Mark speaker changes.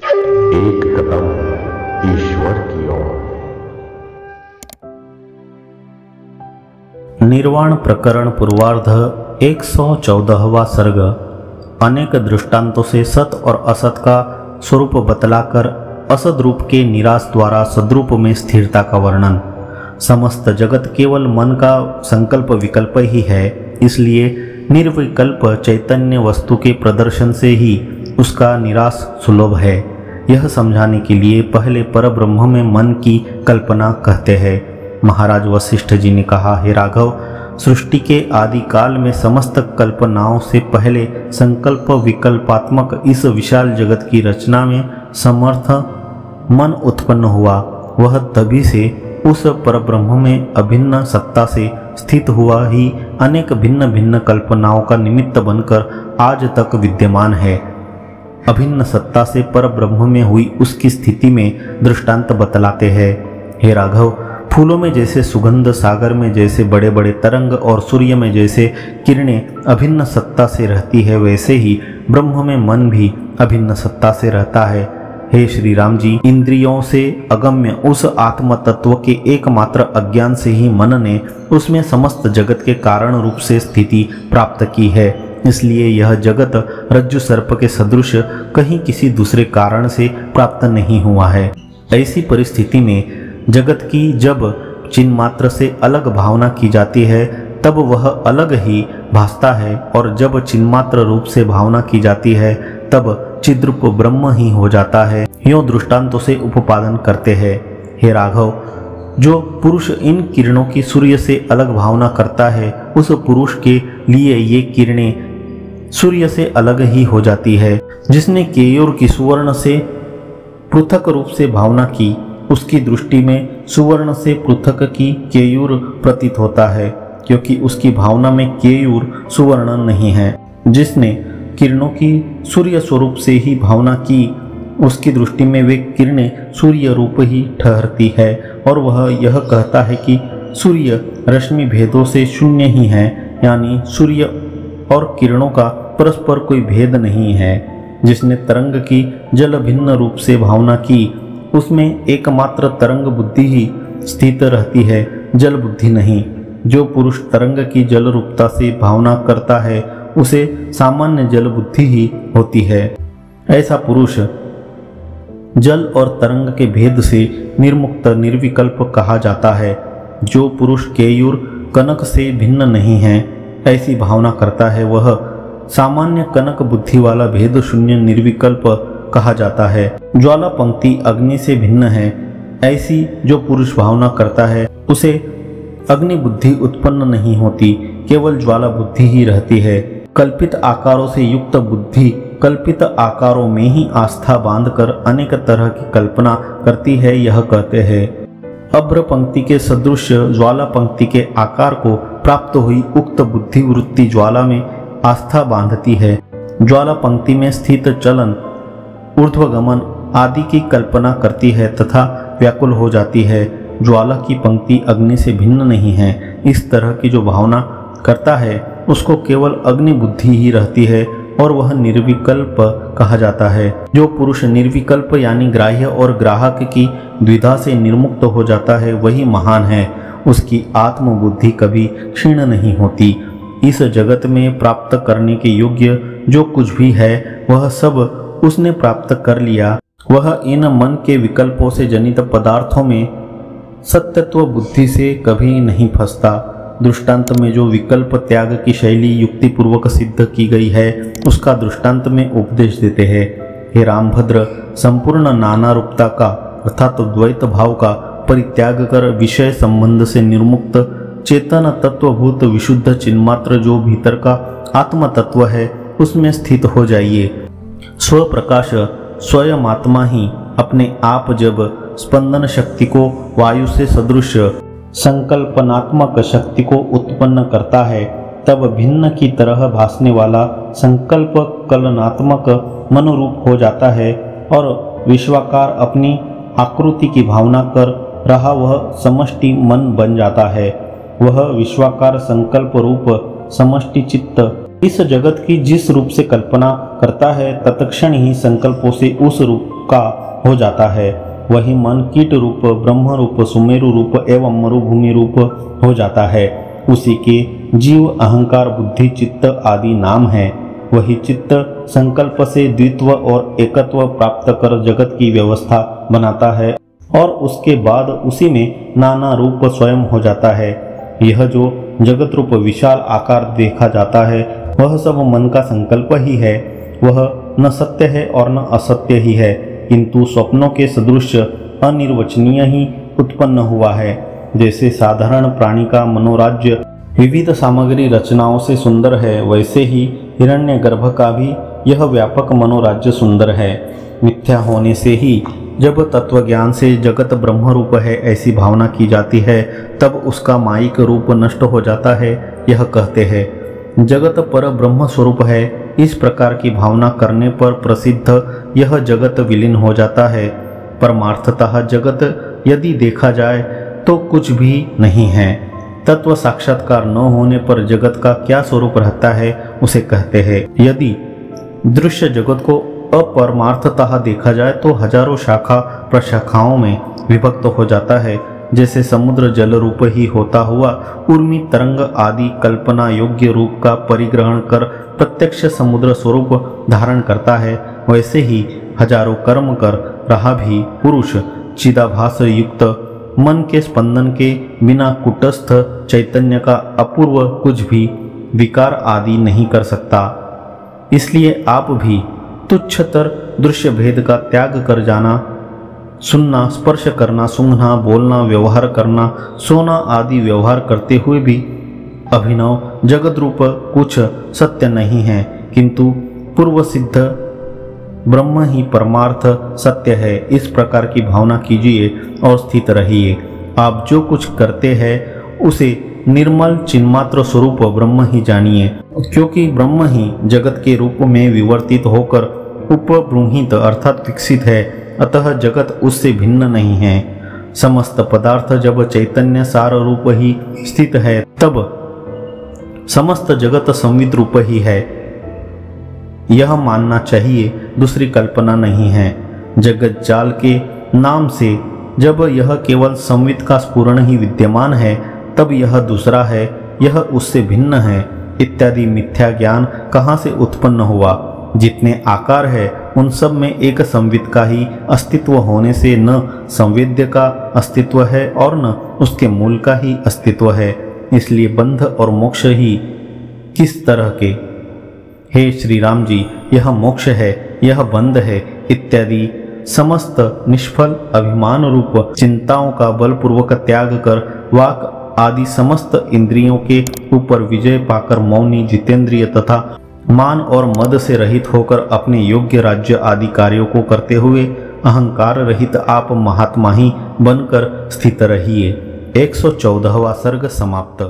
Speaker 1: एक कदम ईश्वर की ओर।
Speaker 2: निर्वाण प्रकरण पूर्वार्ध 114वां सर्ग। अनेक दृष्टांतों से सत और असत का स्वरूप बतलाकर असद रूप के निराश द्वारा सद्रूप में स्थिरता का वर्णन। समस्त जगत केवल मन का संकल्प विकल्प ही है, इसलिए निर्विकल्प चैतन्य वस्तु के प्रदर्शन से ही उसका निराश सुलभ है। यह समझाने के लिए पहले परब्रह्म में मन की कल्पना कहते हैं। महाराज वशिष्ठ जी ने कहा, हे राघव, सृष्टि के आदि काल में समस्त कल्पनाओं से पहले संकल्प विकल्पात्मक इस विशाल जगत की रचना में समर्थ मन उत्पन्न हुआ। वह तभी से उस परब्रह्म में अभिन्न सत्ता से स्थित हुआ ही अनेक भिन्न भिन्न कल्पनाओं का निमित्त बनकर आज तक विद्यमान है। अभिन्न सत्ता से परब्रह्म में हुई उसकी स्थिति में दृष्टांत बतलाते हैं। हे राघव, फूलों में जैसे सुगंध, सागर में जैसे बड़े बड़े तरंग और सूर्य में जैसे किरणें अभिन्न सत्ता से रहती है, वैसे ही ब्रह्म में मन भी अभिन्न सत्ता से रहता है। हे श्री राम जी, इंद्रियों से अगम्य उस आत्म तत्व के एकमात्र अज्ञान से ही मन ने उसमें समस्त जगत के कारण रूप से स्थिति प्राप्त की है। इसलिए यह जगत रज्जु सर्प के सदृश कहीं किसी दूसरे कारण से प्राप्त नहीं हुआ है। ऐसी परिस्थिति में जगत की जब चिन्मात्र से अलग भावना की जाती है तब वह अलग ही भासता है, और जब चिन्मात्र रूप से भावना की जाती है तब चिद्रूप ब्रह्म ही हो जाता है। यों दृष्टांतों से उपादन करते हैं। हे राघव, जो पुरुष इन किरणों की सूर्य से अलग भावना करता है, उस पुरुष के लिए ये किरणें सूर्य से अलग ही हो जाती है। जिसने केयूर की सुवर्ण से पृथक रूप से भावना की, उसकी दृष्टि में सुवर्ण से पृथक की केयूर प्रतीत होता है, क्योंकि उसकी भावना में केयूर सुवर्ण नहीं है। जिसने किरणों की सूर्य स्वरूप से ही भावना की, उसकी दृष्टि में वे किरणें सूर्य रूप ही ठहरती है, और वह यह कहता है कि सूर्य रश्मि भेदों से शून्य ही है, यानी सूर्य और किरणों का परस्पर कोई भेद नहीं है। जिसने तरंग की जल भिन्न रूप से भावना की, उसमें एकमात्र तरंग बुद्धि ही स्थित रहती है, जल बुद्धि नहीं। जो पुरुष तरंग की जल रूपता से भावना करता है, उसे सामान्य जल बुद्धि ही होती है। ऐसा पुरुष जल और तरंग के भेद से निर्मुक्त निर्विकल्प कहा जाता है। जो पुरुष केयूर कनक से भिन्न नहीं है ऐसी भावना करता है, वह सामान्य कनक बुद्धि वाला भेद शून्य निर्विकल्प कहा जाता है। ज्वाला पंक्ति अग्नि से भिन्न है ऐसी जो पुरुष भावना करता है, उसे अग्नि बुद्धि उत्पन्न नहीं होती, केवल ज्वाला बुद्धि ही रहती है। कल्पित आकारों से युक्त बुद्धि कल्पित आकारों में ही आस्था बांधकर अनेक तरह की कल्पना करती है। यह कहते हैं, अभ्र पंक्ति के सदृश ज्वाला पंक्ति के आकार को प्राप्त हुई उक्त बुद्धि वृत्ति ज्वाला में आस्था बांधती है। ज्वाला पंक्ति में स्थित चलन, ऊर्ध्वगमन आदि की कल्पना करती है तथा व्याकुल हो जाती है। ज्वाला की पंक्ति अग्नि से भिन्न नहीं है। इस तरह की जो भावना करता है, उसको केवल अग्नि बुद्धि ही रहती है, और वह निर्विकल्प कहा जाता है। जो पुरुष निर्विकल्प यानी ग्राह्य और ग्राहक की द्विधा से निर्मुक्त हो जाता है, वही महान है। उसकी आत्मबुद्धि कभी क्षीण नहीं होती। इस जगत में प्राप्त करने के योग्य जो कुछ भी है, वह सब उसने प्राप्त कर लिया। वह इन मन के विकल्पों से जनित पदार्थों में सत्यत्व बुद्धि से कभी नहीं फंसता। दृष्टांत में जो विकल्प त्याग की शैली युक्तिपूर्वक सिद्ध की गई है, उसका दृष्टांत में उपदेश देते हैं। हे रामभद्र, संपूर्ण नाना रूपता का अर्थात द्वैत भाव का परित्याग कर विषय संबंध से निर्मुक्त चेतन तत्वभूत विशुद्ध चिन्मात्र जो भीतर का आत्म तत्व है, उसमें स्थित हो जाइए। स्वप्रकाश स्वयं आत्मा ही अपने आप जब स्पंदन शक्ति को वायु से सदृश संकल्पनात्मक शक्ति को उत्पन्न करता है, तब भिन्न की तरह भासने वाला संकल्प कलनात्मक मनोरूप हो जाता है, और विश्वाकार अपनी आकृति की भावना कर रहा वह समष्टि मन बन जाता है। वह विश्वाकार संकल्प रूप समष्टि चित्त इस जगत की जिस रूप से कल्पना करता है तत्क्षण ही संकल्पों से उस रूप का हो जाता है। वही मन कीट रूप, ब्रह्म रूप, सुमेरु रूप एवं मरुभूमि रूप हो जाता है। उसी के जीव, अहंकार, बुद्धि, चित्त आदि नाम है। वही चित्त संकल्प से द्वित्व और एकत्व प्राप्त कर जगत की व्यवस्था बनाता है और उसके बाद उसी में नाना रूप स्वयं हो जाता है। यह जो जगत रूप विशाल आकार देखा जाता है वह सब मन का संकल्प ही है। वह न सत्य है और न असत्य ही है, किंतु स्वप्नों के सदृश अनिर्वचनीय ही उत्पन्न हुआ है। जैसे साधारण प्राणी का मनोराज्य विविध सामग्री रचनाओं से सुंदर है, वैसे ही हिरण्यगर्भ का भी यह व्यापक मनोराज्य सुंदर है। मिथ्या होने से ही जब तत्वज्ञान से जगत ब्रह्म रूप है ऐसी भावना की जाती है, तब उसका मायिक रूप नष्ट हो जाता है। यह कहते हैं जगत पर ब्रह्म स्वरूप है। इस प्रकार की भावना करने पर प्रसिद्ध यह जगत विलीन हो जाता है। परमार्थतः जगत यदि देखा जाए तो कुछ भी नहीं है। तत्व साक्षात्कार न होने पर जगत का क्या स्वरूप रहता है उसे कहते हैं। यदि दृश्य जगत को अपरमार्थतः देखा जाए तो हजारों शाखा प्रशाखाओं में विभक्त हो जाता है। जैसे समुद्र जल रूप ही होता हुआ उर्मी तरंग आदि कल्पना योग्य रूप का परिग्रहण कर प्रत्यक्ष समुद्र स्वरूप धारण करता है, वैसे ही हजारों कर्म कर रहा भी पुरुष चिदाभास युक्त मन के स्पंदन के बिना कुटस्थ चैतन्य का अपूर्व कुछ भी विकार आदि नहीं कर सकता। इसलिए आप भी तुच्छतर दृश्य भेद का त्याग कर जाना, सुनना, स्पर्श करना, सूंघना, बोलना, व्यवहार करना, सोना आदि व्यवहार करते हुए भी अभिनव जगत रूप कुछ सत्य नहीं है, किंतु पूर्व सिद्ध ब्रह्म ही परमार्थ सत्य है। इस प्रकार की भावना कीजिए और स्थित रहिए। आप जो कुछ करते हैं उसे निर्मल चिन्मात्र स्वरूप ब्रह्म ही जानिए, क्योंकि ब्रह्म ही जगत के रूप में विवर्तित होकर उपबृंहित अर्थात विकसित है। अतः जगत उससे भिन्न नहीं है। समस्त पदार्थ जब चैतन्य सार रूप ही स्थित है तब समस्त जगत संवित रूप ही है, यह मानना चाहिए, दूसरी कल्पना नहीं है। जगत जाल के नाम से जब यह केवल संवित का स्फुरण ही विद्यमान है तब यह दूसरा है, यह उससे भिन्न है इत्यादि मिथ्या ज्ञान कहाँ से उत्पन्न हुआ। जितने आकार है उन सब में एक संवित का ही अस्तित्व होने से न संवेद्य का अस्तित्व है और न उसके मूल का ही अस्तित्व है। इसलिए बंध और मोक्ष ही किस तरह के, हे श्री राम जी, यह मोक्ष है, यह बंध है इत्यादि समस्त निष्फल अभिमान रूप चिंताओं का बलपूर्वक त्याग कर वाक आदि समस्त इंद्रियों के ऊपर विजय पाकर मौनी, जितेंद्रिय तथा मान और मद से रहित होकर अपने योग्य राज्य आदि कार्यों को करते हुए अहंकार रहित आप महात्मा ही बनकर स्थित रहिए। 114वां सर्ग समाप्त।